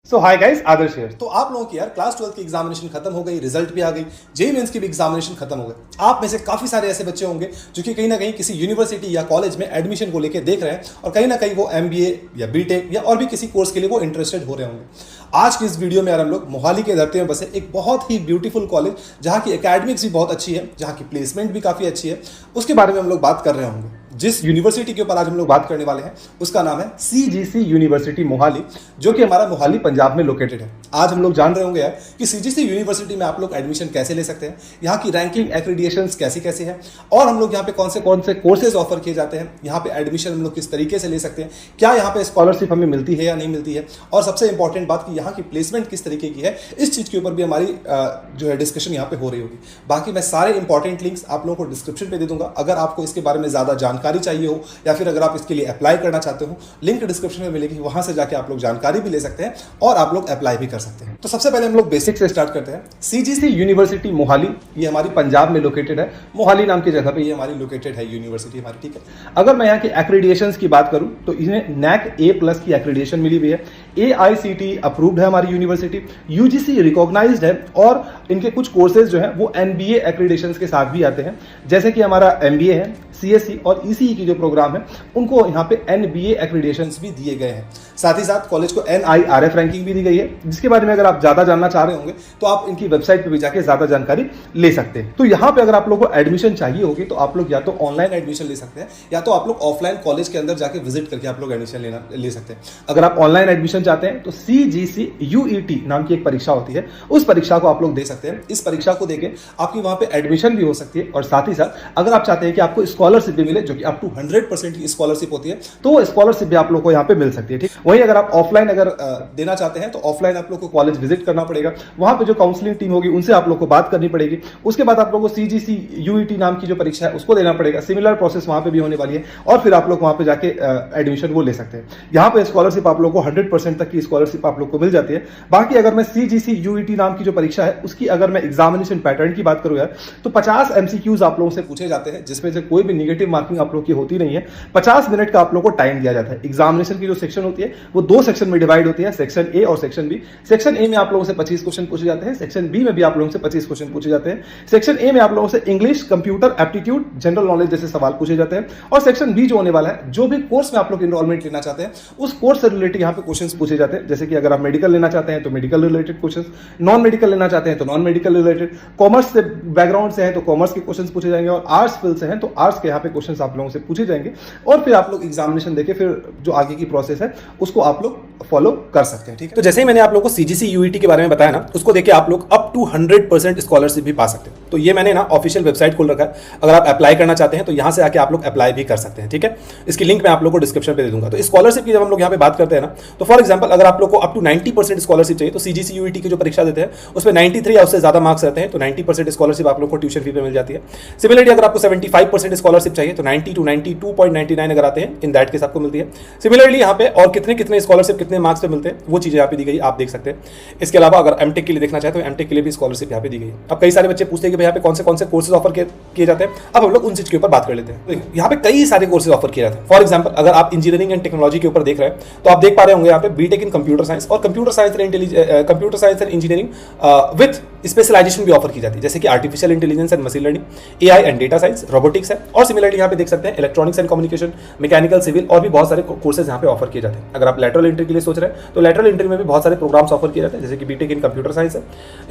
So hi guys, Adarsh here. तो आप लोगों की यार क्लास 12 की एग्जामिनेशन खत्म हो गई, रिजल्ट भी आ गई, जेईई मेंस की भी एग्जामिनेशन खत्म हो गई। आप में से काफी सारे ऐसे बच्चे होंगे जो कि कहीं ना कहीं किसी यूनिवर्सिटी या कॉलेज में एडमिशन को लेकर देख रहे हैं और कहीं ना कहीं वो एमबीए या बीटेक या और भी किसी कोर्स के लिए वो इंटरेस्टेड हो रहे होंगे। आज की इस वीडियो में यार हम लोग मोहाली के धरती में बसे एक बहुत ही ब्यूटीफुल कॉलेज जहाँ की एकेडमिक्स भी बहुत अच्छी है, जहाँ की प्लेसमेंट भी काफी अच्छी है, उसके बारे में हम लोग बात कर रहे होंगे। जिस यूनिवर्सिटी के ऊपर आज हम लोग बात करने वाले हैं उसका नाम है सीजीसी यूनिवर्सिटी मोहाली, जो कि हमारा मोहाली पंजाब में लोकेटेड है। आज हम लोग जान रहे होंगे यार कि सीजीसी यूनिवर्सिटी में आप लोग एडमिशन कैसे ले सकते हैं, यहाँ की रैंकिंग एक्रेडिएशंस कैसी कैसी है, और हम लोग यहाँ पे कौन से कोर्सेज ऑफर किए जाते हैं, यहाँ पे एडमिशन हम लोग किस तरीके से ले सकते हैं, क्या यहाँ पे स्कॉलरशिप हमें मिलती है या नहीं मिलती है, और सबसे इंपॉर्टेंट बात कि यहाँ की प्लेसमेंट किस तरीके की है, इस चीज के ऊपर भी हमारी जो है डिस्कशन यहाँ पे हो रही होगी। बाकी मैं सारे इंपॉर्टेंट लिंक्स आप लोगों को डिस्क्रिप्शन पे दे दूंगा। अगर आपको इसके बारे में ज्यादा जानकारी चाहिए हो या फिर अगर आप इसके लिए अप्लाई करना चाहते हो, लिंक डिस्क्रिप्शन में मिलेगी, वहां से जाके आप लोग जानकारी भी ले सकते हैं और आप लोग अप्लाई भी कर सकते हैं। तो सबसे पहले हम लोग बेसिक से स्टार्ट करते हैं। सीजीसी यूनिवर्सिटी मोहाली, ये हमारी पंजाब में लोकेटेड है, मोहाली नाम की जगह पे ये हमारी लोकेटेड है यूनिवर्सिटी हमारी, ठीक है। अगर मैं यहाँ की एक्रेडिएशंस की बात करूं तो इन्हें नैक A+ की एक्रेडिएशन मिली हुई है, AICTE अप्रूव्ड है हमारी यूनिवर्सिटी, यूजीसी रिकॉग्नाइज्ड है, और इनके कुछ कोर्सेज जो है वो NBA एक्रेडिएशंस के साथ भी आते हैं, जैसे कि हमारा MBA है, CSE और ECE की जो प्रोग्राम है उनको यहाँ पे NBA एक्रेडिएशंस भी दिए गए हैं। साथ ही साथ कॉलेज को NIRF रैंकिंग भी दी गई है, जिसके बारे में अगर आप ज्यादा जानना चाह रहे होंगे तो आप इनकी वेबसाइट पे भी जाके ज्यादा जानकारी ले सकते हैं। तो यहाँ पे अगर आप लोगों को एडमिशन चाहिए होगी तो आप लोग या तो ऑनलाइन एडमिशन ले सकते हैं या तो आप लोग ऑफलाइन कॉलेज के अंदर जाके विजिट करके आप लोग एडमिशन ले सकते हैं। अगर आप ऑनलाइन एडमिशन चाहते हैं तो CGC UET नाम की एक परीक्षा होती है, उस परीक्षा को आप लोग दे सकते हैं। इस परीक्षा को देके आपकी वहां पे एडमिशन भी हो सकती है, और साथ ही साथ अगर आप चाहते हैं कि आपको स्कॉलरशिप भी मिले, जो कि अप टू 100% की स्कॉलरशिप होती है, तो वो स्कॉलरशिप भी आप लोग को यहाँ पे मिल सकती है, ठीक। वहीं अगर आप ऑफलाइन अगर देना चाहते हैं तो ऑफलाइन आप लोग को कॉलेज विजिट करना पड़ेगा, वहां पे जो काउंसलिंग टीम होगी उनसे आप लोग को बात करनी पड़ेगी, उसके बाद आप लोग को CGC UET नाम की जो परीक्षा है उसको देना पड़ेगा। सिमिलर प्रोसेस वहां पे भी होने वाली है, और फिर आप लोग वहां पे जाके एडमिशन वो ले सकते हैं। यहाँ पे स्कॉलरशिप आप लोग को 100% तक की स्कॉलरशिप आप लोग को मिल जाती है। बाकी अगर मैं CGC UET नाम की जो परीक्षा है उसकी अगर मैं एग्जामिनेशन पैटर्न की बात करूं यार, तो 50 MCQs आप लोगों से पूछे जाते हैं, जिसमें से कोई भी निगेटिव मार्किंग आप लोग की होती नहीं है। 50 मिनट का आप लोग को टाइम दिया जाता है। एग्जामिनेशन की जो सेक्शन होती है वो 2 सेक्शन में डिवाइड होती है, सेक्शन A और सेक्शन B। सेक्शन A में आप लोगों से 25 क्वेश्चन पूछे जाते हैं, सेक्शन B में भी आप लोगों से 25 क्वेश्चन पूछे जाते हैं। सेक्शन A में आप लोगों से English, computer aptitude, general knowledge जैसे सवाल पूछे जाते हैं, और सेक्शन B जो होने वाला है, जो भी कोर्स में आप लोग एनरोलमेंट लेना चाहते हैं उस कोर्स से रिलेटेड यहाँ पे क्वेश्चंस पूछे जाते हैं। जैसे कि अगर आप मेडिकल लेना चाहते हैं तो medical related questions, non medical लेना चाहते हैं तो नॉन मेडिकल रिलेटेड, कॉमर्स से बैकग्राउंड से है तो कॉमर्स के क्वेश्चंस पूछे जाएंगे, और आर्ट्स फील्ड से हैं तो आर्ट्स के यहाँ पे क्वेश्चंस आप लोगों से पूछे जाएंगे, और फिर आप लोग एग्जामिनेशन देके फिर जो आगे की प्रोसेस है उसको आप लोग फॉलो कर सकते हैं, ठीक है। तो जैसे ही मैंने आप लोगों को CGC UET के बारे में बताया ना, उसको देख के आप लोग अप टू 100% स्कॉलरशिप भी पा सकते हैं। तो ये मैंने ना ऑफिशियल वेबसाइट खोल रखा है, अगर आप अप्लाई करना चाहते हैं तो यहाँ से आके आप लोग अप्लाई भी कर सकते हैं, ठीक है। इसकी लिंक मैं आप लोग को डिस्क्रिप्शन पे दे दूंगा। तो स्कॉलरशिप की जब हम लोग यहाँ पे बात करते हैं ना, तो फॉर एग्जाम्पल अगर आप लोग को अप टू 90% स्कॉलरशिप चाहिए तो CGC UET की जो परीक्षा देते हैं उसमें 93 या उससे ज्यादा मार्क्स रहते हैं, तो 90% स्कॉलरशिप आप लोग को ट्यूशन फी पे मिल जाती है। सिमिलरली अगर आपको 75% स्कॉलरशिप चाहिए तो 90 to 92.99 अगर आते हैं, इन दैट केस आपको मिलती है। सिमिलरली यहाँ पे और कितने स्कॉलरशिप कितने मार्क्स पे मिलते हैं वो चीजें यहाँ पे दी गई, आप देख सकते हैं। इसके अलावा अगर एमटेक के लिए देखना चाहते हो, एमटेक के लिए भी स्कॉलरशिप यहाँ पे दी गई है। अब कई सारे बच्चे पूछते हैं कि भाई यहाँ पे कौन से कोर्सेज ऑफर किए जाते हैं, अब हम लोग उन चीज के ऊपर बात कर लेते हैं। यहाँ पे कई सारे कोर्सेज ऑफर किए जाते हैं। फॉर एग्जाम्पल अगर आप इंजीनियरिंग एंड टेक्नोलॉजी के ऊपर देख रहे हैं तो आप देख पा रहे होंगे यहाँ पे बीटेक इन कंप्यूटर साइंस और computer science and engineering with specialisation भी ऑफर की जाती है, जैसे कि artificial intelligence and machine learning, AI and data science, robotics है, और सिमिलरली यहाँ पे देख सकते हैं electronics and communication, mechanical, civil, और भी बहुत सारे कोर्सेज यहाँ पे ऑफर किए जाते हैं। अगर आप लैटरल एंट्री के लिए सोच रहे हैं तो लैटरल एंट्री में भी बहुत सारे प्रोग्राम्स ऑफर किए जाते हैं, जैसे कि बीटेक इन कंप्यूटर साइंस है।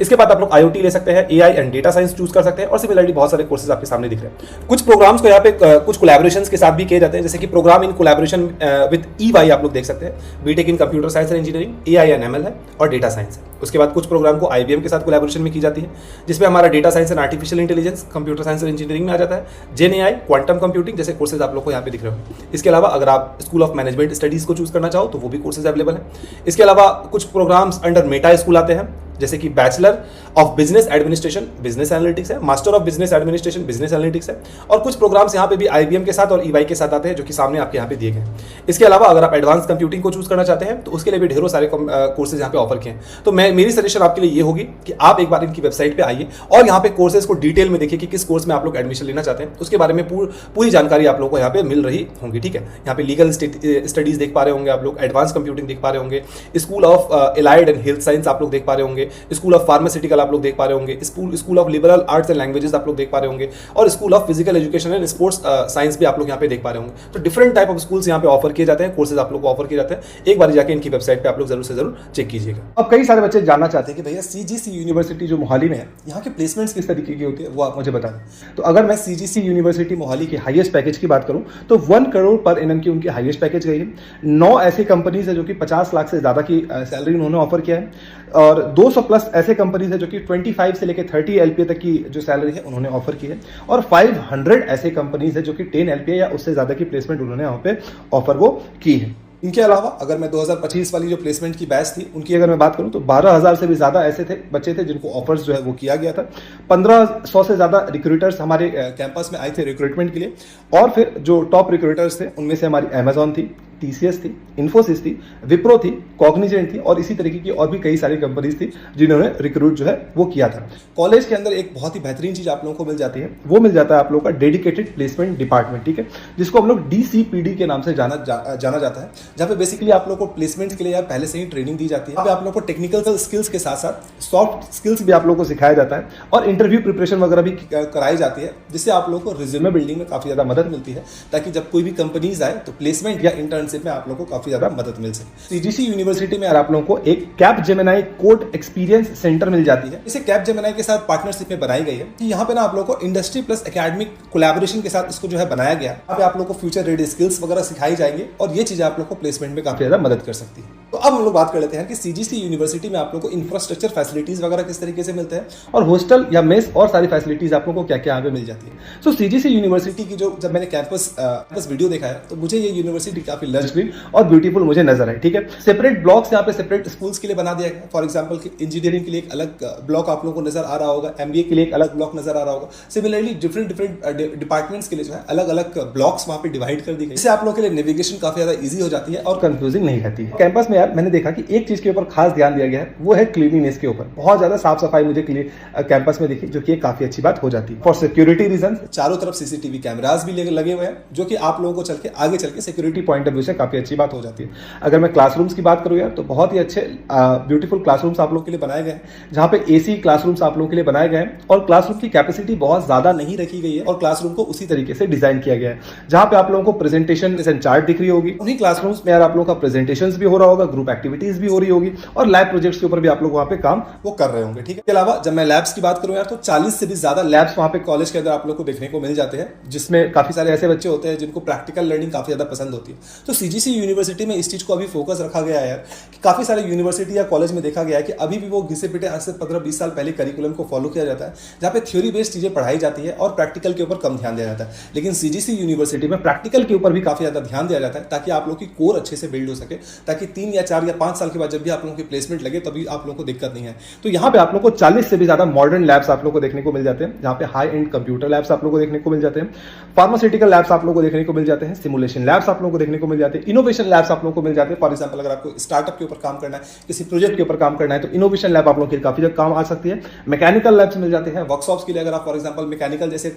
इसके बाद आप लोग IoT ले सकते हैं, AI and data science choose कर सकते हैं, और सिमिलरली बहुत सारे कोर्सेज आपके सामने दिख रहे हैं। कुछ प्रोग्राम्स को यहाँ पे कुछ कोलैबोरेशंस के साथ भी किए जाते हैं, जैसे कि programme in collaboration with EY आप लोग देख सकते हैं, B Tech in computer science and engineering, AI and ML है, और डेटा साइंस है। उसके बाद कुछ प्रोग्राम को IBM के साथ कोलैबोरेशन में की जाती है, जिसमें हमारा data science and artificial intelligence, computer science and engineering में आ जाता है, GenAI, क्वांटम कंप्यूटिंग जैसे कोर्सेज आप लोग को यहाँ पे दिख रहे हो। इसके अलावा अगर आप स्कूल ऑफ मैनेजमेंट स्टडीज को चूज करना चाहो तो वो भी कोर्सेज अवेलेबल है। इसके अलावा कुछ प्रोग्राम्स अंडर मेटा स्कूल आते हैं, जैसे कि bachelor of business administration business analytics है, master of business administration business analytics है, और कुछ प्रोग्राम्स यहाँ पे भी IBM के साथ और EY के साथ आते हैं जो कि सामने आपके यहाँ पे दिए गए हैं। इसके अलावा अगर आप एडवांस कंप्यूटिंग को चूज करना चाहते हैं तो उसके लिए भी ढेरों सारे कोर्सेज यहाँ पे ऑफर किए हैं। तो मेरी सजेशन आपके लिए ये होगी कि आप एक बार इनकी वेबसाइट पे आइए और यहाँ पे कोर्सेज को डिटेल में देखिए कि किस कोर्स में आप लोग एडमिशन लेना चाहते हैं, उसके बारे में पूरी जानकारी आप लोगों को यहाँ पे मिल रही होगी। ठीक है, यहाँ पे लीगल स्टडीज देख पा रहे होंगे आप लोग, एडवांस कंप्यूटिंग देख पा रहे होंगे, school of allied and health science आप लोग देख पा रहे होंगे, स्कूल ऑफ फार्मास्यूटिकल आप लोग देख पा रहे होंगे, school of liberal arts and languages आप लोग देख पा रहे होंगे, और school of physical education and sports science भी आप लोग यहाँ पे देख पा रहे होंगे। तो डिफरेंट टाइप ऑफ स्कूल्स यहाँ पे ऑफर किए जाते हैं, कोर्सेज आप लोग को ऑफर किए जाते हैं। एक बार जाके इनकी वेबसाइट पे आप लोग जरूर से जरूर चेक कीजिएगा। अब कई सारे बच्चे जानना चाहते हैं कि भैया CGC यूनिवर्सिटी जो मोहाली में है, यहाँ के प्लेसमेंट्स किस तरीके की होती है, वो आप मुझे बता दें। तो अगर मैं CGC यूनिवर्सिटी मोहाली के हाईएस्ट पैकेज की बात करूं तो 1 करोड़ पर एनम की उनकी हाईएस्ट पैकेज गई है। 9 ऐसी कंपनीज है जो कि 50 लाख से ज्यादा की सैलरी उन्होंने ऑफर किया है, और 200 प्लस ऐसे कंपनीज है जो कि 25 से लेकर 30 LPA तक की जो सैलरी है उन्होंने ऑफर की है, और 500 ऐसे कंपनीज है जो कि 10 LPA या उससे ज्यादा की प्लेसमेंट उन्होंने यहाँ पे ऑफर वो की है। इनके अलावा अगर मैं 2025 वाली जो प्लेसमेंट की बैच थी उनकी अगर मैं बात करूं तो 12,000 से भी ज्यादा ऐसे बच्चे थे जिनको ऑफर्स जो है वो किया गया था। 1500 से ज्यादा रिक्रूटर्स हमारे कैंपस में आए थे रिक्रूटमेंट के लिए, और फिर जो टॉप रिक्रूटर्स थे उनमें से हमारी अमेजॉन थी, TCS थी, इन्फोसिस थी, विप्रो थी, कॉग्निजेंट थी, और इसी तरीके की और भी कई सारी कंपनीज थी जिन्होंने रिक्रूट जो है वो किया था। कॉलेज के अंदर एक बहुत ही बेहतरीन चीज आप लोगों को मिल जाती है, वो मिल जाता है आप लोगों का डेडिकेटेड प्लेसमेंट डिपार्टमेंट, ठीक है, जिसको हम लोग DCPD के नाम से जाना जाता है, जहाँ पे बेसिकली आप लोगों को प्लेसमेंट्स के लिए पहले से ही ट्रेनिंग दी जाती है। आप लोगों को टेक्निकल स्किल्स के साथ साथ सॉफ्ट स्किल्स भी आप लोगों को सिखाया जाता है, और इंटरव्यू प्रिपरेशन वगैरह भी कराई जाती है, जिससे आप लोगों को रिज्यूमे बिल्डिंग में काफी ज्यादा मदद मिलती है, ताकि जब कोई भी कंपनीज आए तो प्लेसमेंट या इंटर्नशिप में आप लोगों को ज्यादा मदद मिल सके। CGC यूनिवर्सिटी में आप लोगों को एक कैपजेमिनी कोड एक्सपीरियंस सेंटर मिल जाती है। इसे कैपजेमिनी के साथ पार्टनरशिप में बनाई गई है कि यहाँ पे ना आप लोगों को इंडस्ट्री प्लस एकेडमिक कोलैबोरेशन के साथ इसको जो है बनाया गया। यहाँ पे आप लोगों को फ्यूचर रेडी स्किल्स वगैरह सिखाई जाएंगे, और ये चीजें आप लोगों को प्लेसमेंट में काफी ज्यादा मदद कर सकती है। तो अब हम लोग बात कर लेते हैं कि CGC यूनिवर्सिटी में आप लोगों को इंफ्रास्ट्रक्चर फैसिलिटीज वगैरह किस तरीके से मिलते हैं, और हॉस्टल या मेस और सारी फैसिलिटीज आप लोगों को क्या क्या यहाँ पे मिल जाती है। सो CGC यूनिवर्सिटी की जो जब मैंने कैंपस वीडियो देखा है तो मुझे ये यूनिवर्सिटी काफी लग्जरी और ब्यूटीफुल मुझे नजर आई। ठीक है, सेपरेट ब्लॉक्स यहाँ पे सेपरेट स्कूल्स के लिए बना दिया गया। फॉर एग्जांपल इंजीनियरिंग के लिए एक अलग ब्लॉक आप लोगों को नजर आ रहा होगा, MBA के लिए एक अलग ब्लॉक नजर आ रहा होगा। सिमिलरली डिफरेंट डिपार्टमेंट्स के लिए जो है अलग अलग ब्लॉक्स वहाँ पे डिवाइड कर दी गई, इससे आप लोगों के लिए नेविगेशन काफी ज्यादा ईजी हो जाती है और कंफ्यूजिंग नहीं रहती है। कैंपस में यार मैंने देखा कि एक चीज के ऊपर खास ध्यान दिया गया है, वो है क्लीनिनेस के ऊपर। बहुत ज्यादा साफ सफाई मुझे कैंपस में दिखी, जो कि काफी अच्छी बात हो जाती है। फॉर सिक्योरिटी रीजन चारों तरफ CCTV कैमरास भी लगे हुए हैं, जो कि आप लोगों को आगे चल के सिक्योरिटी पॉइंट ऑफ व्यू से काफी अच्छी बात हो जाती है। अगर मैं क्लासरूम्स की बात करूं यार, तो बहुत ही अच्छे ब्यूटीफुल क्लासरूम्स आप लोगों के लिए बनाए गए हैं, जहां पे AC क्लासरूम्स आप लोगों के लिए बनाए गए हैं, और क्लासरूम की कैपेसिटी बहुत ज्यादा नहीं रखी गई है, और क्लासरूम को उसी तरीके से डिजाइन किया गया है, जहां पे आप लोगों को प्रेजेंटेशन चार्ट दिख रही होगी। उन्हीं क्लासरूम्स में यार आप लोगों का प्रेजेंटेशन भी हो रहा होगा, ग्रुप एक्टिविटीज भी हो रही होगी, और लैब प्रोजेक्ट्स के ऊपर भी आप लोग वहां पे काम वो कर रहे होंगे। ठीक है, इसके अलावा जब मैं लैब्स की बात करूं यार, तो 40 से भी ज्यादा लैब्स वहां पे कॉलेज के अंदर आप लोग को देखने को मिल जाते हैं, जिसमें काफी सारे ऐसे बच्चे होते हैं जिनको प्रैक्टिकल लर्निंग काफी ज्यादा पसंद होती है। तो CGC यूनिवर्सिटी में इस चीज को अभी फोकस रखा गया है कि काफी सारे यूनिवर्सिटी या कॉलेज में देखा गया है कि अभी भी वो घिसे पिटे आज से 15-20 साल पहले करिकुलम को फॉलो किया जाता है, जहां पे थ्योरी बेस्ड चीजें पढ़ाई जाती है और प्रैक्टिकल के ऊपर कम ध्यान दिया जाता है। लेकिन CGC यूनिवर्सिटी में प्रैक्टिकल के ऊपर भी काफी ज्यादा ध्यान दिया जाता है, ताकि आप लोग की कोर अच्छे से बिल्ड हो सके, ताकि 3 या 4 या 5 साल के बाद जब भी आप लोगों की प्लेसमेंट लगे तभी आप लोगों को दिक्कत नहीं है। तो यहाँ पे आप लोग को 40 से भी ज्यादा मॉडर्न लैब्स आप लोग को देखने को मिल जाते हैं, जहाँ पे हाई एंड कंप्यूटर लैब्स आप लोग को देखने को मिल जाते हैं, फार्मास्यूटिकल लैब्स आप लोग को देखने को मिल जाते हैं, सिमुलेशन लैब्स आप लोग को देखने को मिल जाते हैं, इनोवेशन लैब्स आप लोग को मिल जाते हैं। फॉर एग्जांपल अगर आपको स्टार्टअप के ऊपर काम करना है, किसी प्रोजेक्ट के ऊपर काम करना है, तो इनोवेशन लैब आप लोगों के काफी ज्यादा काम आ सकती है। मैकेनिकल लैब्स मिल जाते हैं वर्कशॉप्स के लिए। अगर आप फॉर एग्जांपल मैकेनिकल जैसे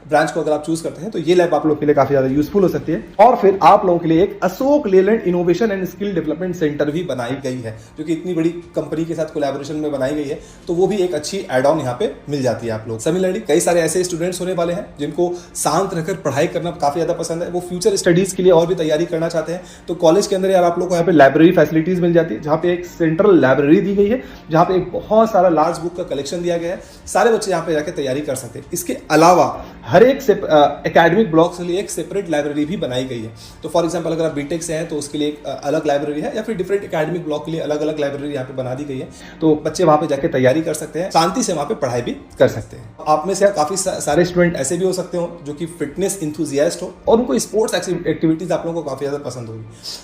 ब्रांच को अगर आप चूज करते हैं, तो ये लैब आप लोग के लिए काफी ज्यादा यूजफुल हो सकती है। और फिर आप लोगों के लिए एक Ashok Leyland innovation and skill development centre भी बनाई गई है, जो कि इतनी बड़ी कंपनी के साथ कोलैबोरेशन में बनाई गई है, तो वो भी एक अच्छी एड ऑन यहाँ पे मिल जाती है आप लोग। सिमिलरली कई सारे ऐसे स्टूडेंट्स होने वाले हैं जिनको शांत रहकर पढ़ाई करना काफी ज्यादा पसंद है, वो फ्यूचर स्टडीज के लिए और भी तैयारी करना चाहते हैं, तो कॉलेज के अंदर यार आप लोग को यहाँ पे लाइब्रेरी फैसिलिटीज मिल जाती है, जहाँ पे एक सेंट्रल लाइब्रेरी दी गई है, जहाँ पे एक बहुत सारा लार्ज बुक का कलेक्शन दिया गया है। सारे बच्चे यहाँ पे जाकर तैयारी कर सकते हैं। इसके अलावा हर एक एकेडमिक ब्लॉक के लिए एक सेपरेट लाइब्रेरी भी बनाई गई है। तो फॉर एग्जांपल अगर आप बीटेक से हैं तो उसके लिए एक अलग लाइब्रेरी है, या फिर डिफरेंट एकेडमिक ब्लॉक के लिए अलग अलग लाइब्रेरी यहाँ पे बना दी गई है, तो बच्चे वहाँ पे जाकर तैयारी कर सकते हैं, शांति से वहाँ पे पढ़ाई भी कर सकते हैं। आप में से काफी सारे स्टूडेंट ऐसे भी हो सकते हो जो कि फिटनेस इंथुजियास्ट हो और उनको स्पोर्ट्स एक्टिविटीज आप लोगों को काफी ज्यादा पसंद होगी।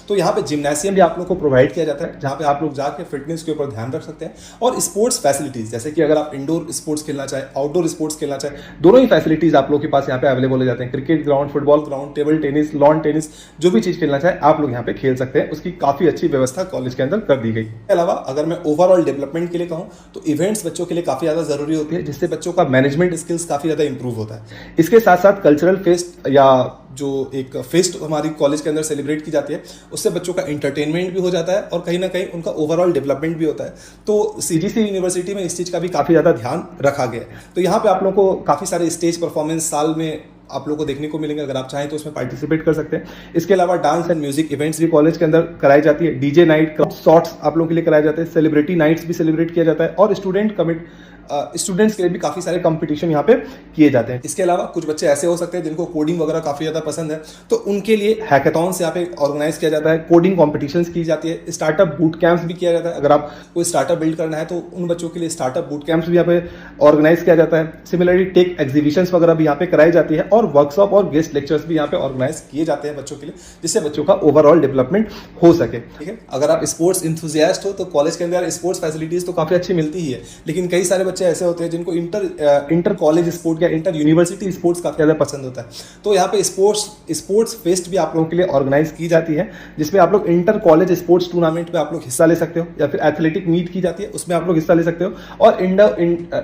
तो यहाँ पे जिम्नासियम भी आप लोग को प्रोवाइड किया जाता है, जहाँ पे आप लोग जाके फिटनेस के ऊपर ध्यान रख सकते हैं। और स्पोर्ट्स फैसिलिटीज़, जैसे कि अगर आप इंडोर स्पोर्ट्स खेलना चाहें, आउटडोर स्पोर्ट्स खेलना चाहें, दोनों ही फैसिलिटीज़ आप लोग के पास यहाँ पे अवेलेबल हो जाते हैं। Cricket ground, football ground, table tennis, lawn tennis, जो भी चीज़ खेलना चाहे आप लोग यहाँ पे खेल सकते हैं। उसकी काफ़ी अच्छी व्यवस्था कॉलेज के अंदर कर दी गई। इसके अलावा अगर मैं ओवरऑल डेवलपमेंट के लिए कहूँ तो इवेंट्स बच्चों के लिए काफ़ी ज़्यादा ज़रूरी होती है, जिससे बच्चों का मैनेजमेंट स्किल्स काफ़ी ज़्यादा इंप्रूव होता है। इसके साथ साथ कल्चरल फेस्ट या जो एक फेस्ट हमारी कॉलेज के अंदर सेलिब्रेट की जाती है, उससे बच्चों का इंटरटेनमेंट भी हो जाता है और कहीं ना कहीं उनका ओवरऑल डेवलपमेंट भी होता है। तो सीजीसी यूनिवर्सिटी में इस चीज़ का भी काफ़ी ज़्यादा ध्यान रखा गया है। तो यहाँ पे आप लोगों को काफ़ी सारे स्टेज परफॉर्मेंस साल में आप लोगों को देखने को मिलेंगे। अगर आप चाहें तो उसमें पार्टिसिपेट कर सकते हैं। इसके अलावा डांस एंड म्यूजिक इवेंट्स भी कॉलेज के अंदर कराई जाती है। डीजे नाइट, शॉट्स आप लोगों के लिए कराए जाते हैं। सेलिब्रिटी नाइट्स भी सेलिब्रेट किया जाता है और स्टूडेंट्स के लिए भी काफ़ी सारे कंपटीशन यहाँ पे किए जाते हैं। इसके अलावा कुछ बच्चे ऐसे हो सकते हैं जिनको कोडिंग वगैरह काफ़ी ज़्यादा पसंद है, तो उनके लिए हैकाथॉन्स यहाँ पे ऑर्गेनाइज किया जाता है। कोडिंग कॉम्पिटिशन्स की जाती है। स्टार्टअप बूट कैंप्स भी किया जाता है। अगर आप कोई स्टार्टअप बिल्ड करना है तो उन बच्चों के लिए स्टार्टअप बूट कैंप्स भी यहाँ पे ऑर्गेनाइज किया जाता है। सिमिलरली टेक एग्जीबिशंस वगैरह भी यहाँ पे कराई जाती है और वर्कशॉप और गेस्ट लेक्चर्स भी यहाँ पे ऑर्गेनाइज किए जाते हैं बच्चों के लिए, जिससे बच्चों का ओवरऑल डेवलपमेंट हो सके। ठीक है, अगर आप स्पोर्ट्स इंथुजियास्ट हो तो कॉलेज के अंदर स्पोर्ट्स फैसिलिटीज तो काफ़ी अच्छी मिलती ही है, लेकिन कई सारे बच्चे ऐसे होते हैं जिनको इंटर कॉलेज स्पोर्ट या इंटर यूनिवर्सिटी स्पोर्ट्स काफ़ी ज़्यादा पसंद होता है। तो यहाँ पे स्पोर्ट्स फेस्ट भी आप लोगों के लिए ऑर्गेनाइज की जाती है, जिसमें आप लोग इंटर कॉलेज स्पोर्ट्स टूर्नामेंट में आप लोग हिस्सा ले सकते हो, या फिर एथलेटिक मीट की जाती है उसमें आप लोग हिस्सा ले सकते हो। और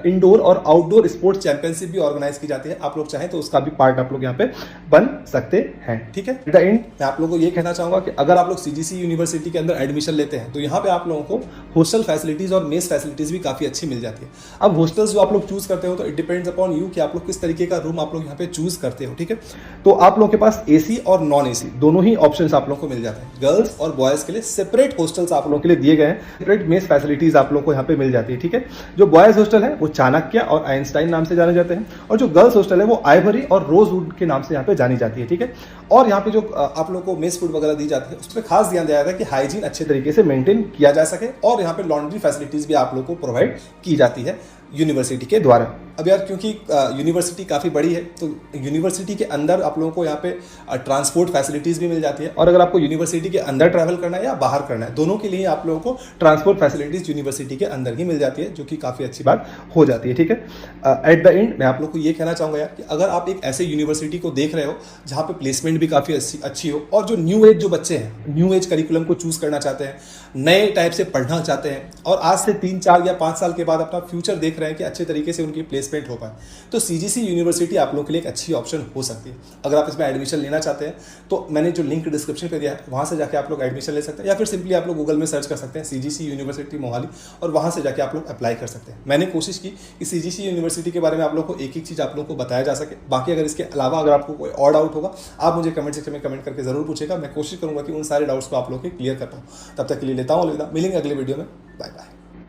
इंडोर और आउटडोर स्पोर्ट्स चैंपियनशिप भी ऑर्गेनाइज की जाती है। आप लोग चाहें तो उसका भी पार्ट आप लोग यहाँ पे बन सकते हैं। ठीक है, एट द एंड मैं आप लोगों को ये कहना चाहूँगा कि अगर आप लोग सीजीसी यूनिवर्सिटी के अंदर एडमिशन लेते हैं तो यहाँ पे आप लोगों को हॉस्टल फैसिलिटीज और मेस फैसिलिटीज भी काफ़ी अच्छी मिल जाती है। अब हॉस्टल्स जो आप लोग चूज करते हो तो इट डिपेंड्स अपॉन यू कि आप लोग किस तरीके का रूम आप लोग यहाँ पे चूज करते हो। ठीक है, तो आप लोग के पास एसी और नॉन एसी दोनों ही ऑप्शंस आप लोग को मिल जाते हैं। गर्ल्स और बॉयज के लिए सेपरेट हॉस्टल्स आप लोगों के लिए दिए गए हैं। सेपरेट मेस फैसिलिटीज आप लोग को यहाँ पे मिल जाती है। ठीक है, जो बॉयज हॉस्टल है वो चाणक्य और आइंस्टाइन नाम से जाने जाते हैं, और जो गर्ल्स हॉस्टल है वो आइवरी और रोजवुड के नाम से यहाँ पे जानी जाती है। ठीक है, और यहाँ पे जो आप लोग को मेस फूड वगैरह दी जाती है उस पर खास ध्यान दिया जाता है कि हाइजीन अच्छे तरीके से मेंटेन किया जा सके, और यहाँ पे लॉन्ड्री फैसिलिटीज भी आप लोग को प्रोवाइड की जाती है यूनिवर्सिटी के द्वारा। अब यार क्योंकि यूनिवर्सिटी काफ़ी बड़ी है तो यूनिवर्सिटी के अंदर आप लोगों को यहाँ पे ट्रांसपोर्ट फैसिलिटीज़ भी मिल जाती है, और अगर आपको यूनिवर्सिटी के अंदर ट्रैवल करना है या बाहर करना है, दोनों के लिए आप लोगों को ट्रांसपोर्ट फैसिलिटीज़ यूनिवर्सिटी के अंदर ही मिल जाती है, जो कि काफ़ी अच्छी बात हो जाती है। ठीक है, एट द एंड मैं आप लोग को ये कहना चाहूँगा यार कि अगर आप एक ऐसे यूनिवर्सिटी को देख रहे हो जहाँ पे प्लेसमेंट भी काफ़ी अच्छी हो, और जो न्यू एज जो बच्चे हैं न्यू एज करिकुलम को चूज़ करना चाहते हैं, नए टाइप से पढ़ना चाहते हैं, और आज से 3, 4 या 5 साल के बाद अपना फ्यूचर देख रहे हैं कि अच्छे तरीके से उनकी प्लेसमेंट हो पाए, तो सीजीसी यूनिवर्सिटी आप लोगों के लिए एक अच्छी ऑप्शन हो सकती है। अगर आप इसमें एडमिशन लेना चाहते हैं तो मैंने जो लिंक डिस्क्रिप्शन पे दिया है वहाँ से जाके आप लोग एडमिशन ले सकते हैं, या फिर सिंपली आप लोग गूगल में सर्च कर सकते हैं सीजीसी यूनिवर्सिटी मोहाली, और वहाँ से जाके आप लोग अप्लाई कर सकते हैं। मैंने कोशिश की कि सीजीसी यूनिवर्सिटी के बारे में आप लोग को एक चीज़ आप लोग को बताया जा सके। बाकी अगर इसके अलावा अगर आपको कोई और डाउट होगा आप मुझे कमेंट सेक्शन में कमेंट करके जरूर पूछेगा। मैं कोशिश करूँगा कि उन सारे डाउट्स को आप लोग के क्लियर कर पाऊँ। तब तक के लिए लेता हूँ अलविदा, मिलेंगे अगले वीडियो में। Bye bye.